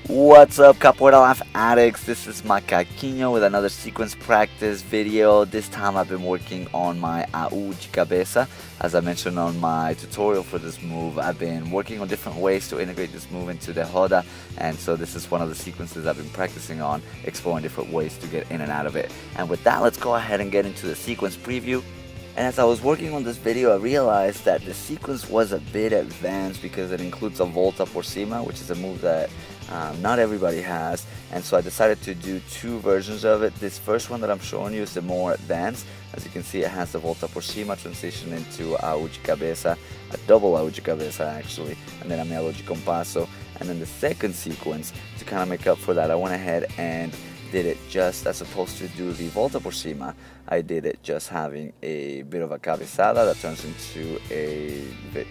What's up, Capoeira Life addicts? This is Macaquinho with another sequence practice video. This time I've been working on my Au de Cabeca. As I mentioned on my tutorial for this move, I've been working on different ways to integrate this move into the roda, and so this is one of the sequences I've been practicing on, exploring different ways to get in and out of it. And with that, let's go ahead and get into the sequence preview. And as I was working on this video, I realized that the sequence was a bit advanced because it includes a volta por cima, which is a move that not everybody has, and so I decided to do two versions of it. This first one that I'm showing you is the more advanced. As you can see, it has the volta por cima transition into au de cabeça, a double au de cabeça actually, and then a meia de compasso. And then the second sequence, to kind of make up for that, I went ahead and did it just as opposed to do the volta por cima. I did it just having a bit of a cabeçada that turns into a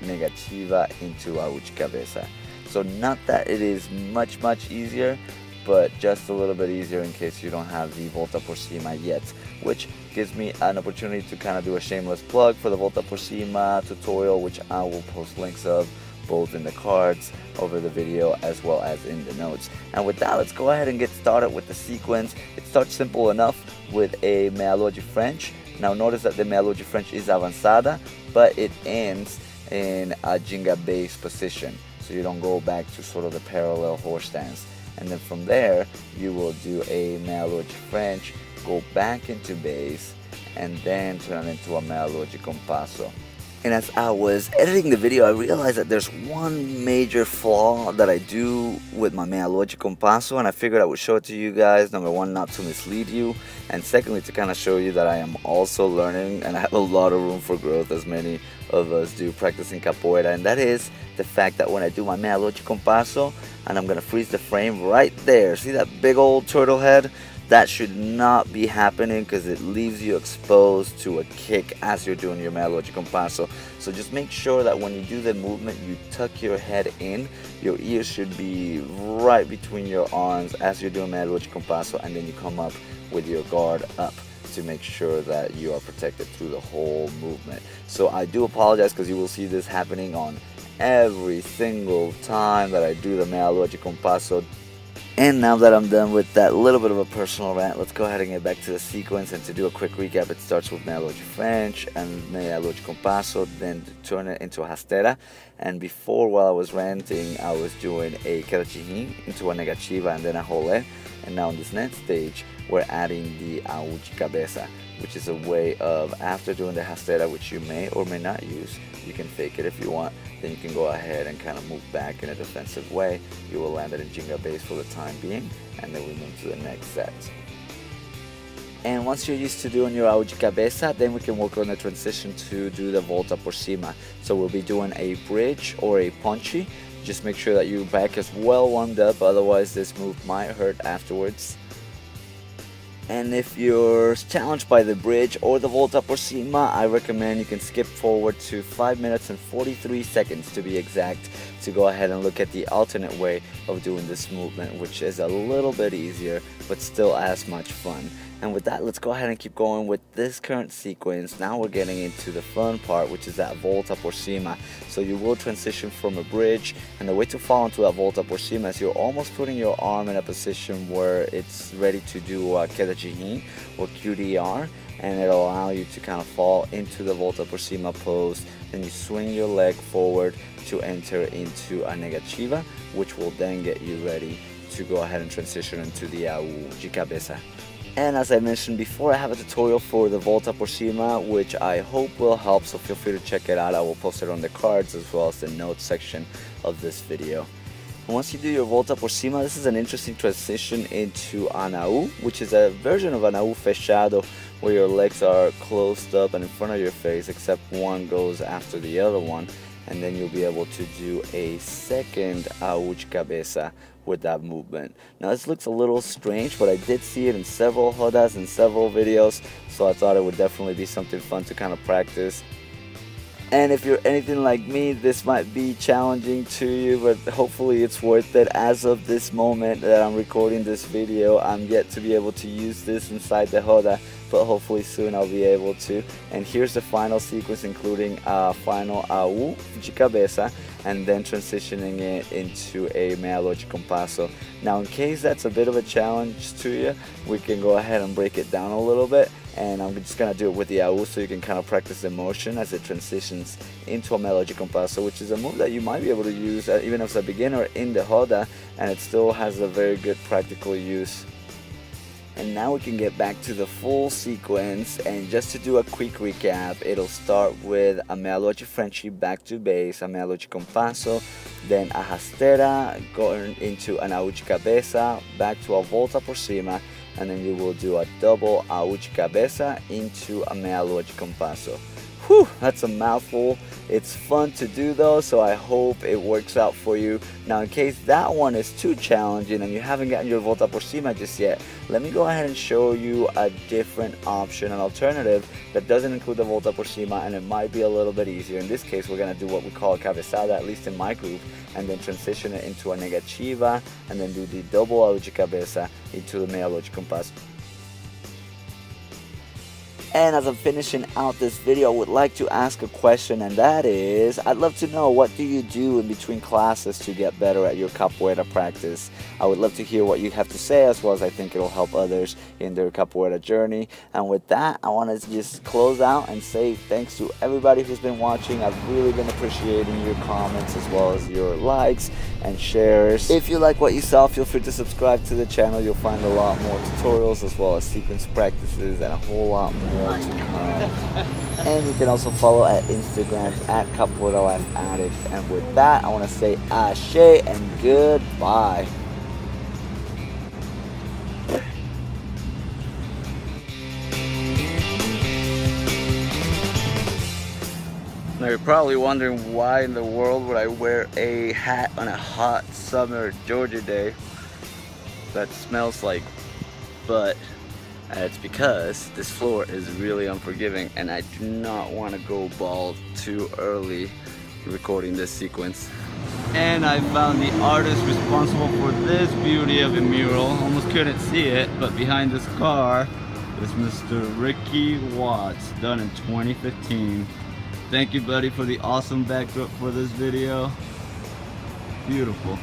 negativa into au de cabeça. So not that it is much easier, but just a little bit easier in case you don't have the volta por cima yet, which gives me an opportunity to kind of do a shameless plug for the volta por cima tutorial, which I will post links of both in the cards over the video as well as in the notes. And with that, let's go ahead and get started with the sequence. It starts simple enough with a meia de French. Now notice that the meia de French is avançada, but it ends in a ginga bass position, so you don't go back to sort of the parallel horse stance. And then from there, you will do a meia de French, go back into bass, and then turn into a meia de compasso. And as I was editing the video, I realized that there's one major flaw that I do with my meia de compasso, and I figured I would show it to you guys. Number one, not to mislead you, and secondly, to kind of show you that I am also learning and I have a lot of room for growth, as many of us do practicing capoeira, and that is the fact that when I do my meia de compasso, and I'm going to freeze the frame right there, see that big old turtle head? That should not be happening because it leaves you exposed to a kick as you're doing your meia de compasso. So just make sure that when you do the movement, you tuck your head in. Your ears should be right between your arms as you're doing meia de compasso, and then you come up with your guard up to make sure that you are protected through the whole movement. So I do apologize because you will see this happening on every single time that I do the meia de compasso. And now that I'm done with that little bit of a personal rant, let's go ahead and get back to the sequence. And to do a quick recap, it starts with meia de French and meia de compasso, then turn it into a rasteira. And before, while I was ranting, I was doing a queda into a negativa and then a rolé. And now in this next stage, we're adding the au de cabeça, which is a way of, after doing the rasteira, which you may or may not use, you can fake it if you want, then you can go ahead and kind of move back in a defensive way. You will land it in ginga bass for the time being, and then we move to the next set. And once you're used to doing your au de cabeça, then we can work on the transition to do the volta por cima. So we'll be doing a bridge or a punchy. Just make sure that your back is well warmed up, otherwise this move might hurt afterwards. And if you're challenged by the bridge or the volta por cima, I recommend you can skip forward to 5 minutes and 43 seconds to be exact, to go ahead and look at the alternate way of doing this movement, which is a little bit easier but still as much fun. And with that, let's go ahead and keep going with this current sequence. Now we're getting into the fun part, which is that volta por cima. So you will transition from a bridge, and the way to fall into that volta por cima is you're almost putting your arm in a position where it's ready to do a queda or QDR, and it'll allow you to kind of fall into the volta por cima pose. Then you swing your leg forward to enter into a negativa, which will then get you ready to go ahead and transition into the au de cabeça. And as I mentioned before, I have a tutorial for the volta por cima, which I hope will help, so feel free to check it out. I will post it on the cards as well as the notes section of this video. And once you do your volta por cima, this is an interesting transition into an au, which is a version of an au fechado, where your legs are closed up and in front of your face, except one goes after the other one. And then you'll be able to do a second au de cabeça with that movement. Now this looks a little strange, but I did see it in several rodas and several videos, so I thought it would definitely be something fun to kind of practice. And if you're anything like me, this might be challenging to you, but hopefully it's worth it. As of this moment that I'm recording this video, I'm yet to be able to use this inside the roda, but hopefully soon I'll be able to. And here's the final sequence, including a final Au de Cabeca, and then transitioning it into a meia compasso. Now, in case that's a bit of a challenge to you, we can go ahead and break it down a little bit, and I'm just gonna do it with the Au so you can kind of practice the motion as it transitions into a meia compasso, which is a move that you might be able to use even as a beginner in the roda, and it still has a very good practical use. And now we can get back to the full sequence, and just to do a quick recap, it'll start with a meia Frenchy back to base, a meia compasso, then a rastera going into an Au de Cabeca, back to a volta por cima, and then you will do a double Au de Cabeca into a meia compasso. Whew, that's a mouthful. It's fun to do though, so I hope it works out for you. Now, in case that one is too challenging and you haven't gotten your volta por cima just yet, let me go ahead and show you a different option, an alternative that doesn't include the volta por cima, and it might be a little bit easier. In this case, we're gonna do what we call a cabezada, at least in my group, and then transition it into a negativa, and then do the double Au de Cabeca into the meia compasso. And as I'm finishing out this video, I would like to ask a question, and that is, I'd love to know, what do you do in between classes to get better at your capoeira practice? I would love to hear what you have to say, as well as I think it'll help others in their capoeira journey. And with that, I want to just close out and say thanks to everybody who's been watching. I've really been appreciating your comments as well as your likes and shares. If you like what you saw, feel free to subscribe to the channel. You'll find a lot more tutorials as well as sequence practices and a whole lot more to come. And you can also follow at Instagram at Capoeira Life Addict. And with that, I want to say ashe and goodbye. Now you're probably wondering, why in the world would I wear a hat on a hot summer Georgia day that smells like butt? It's because this floor is really unforgiving, and I do not want to go bald too early recording this sequence. And I found the artist responsible for this beauty of a mural. Almost couldn't see it, but behind this car is Mr. Ricky Watts, done in 2015. Thank you, buddy, for the awesome backdrop for this video. Beautiful.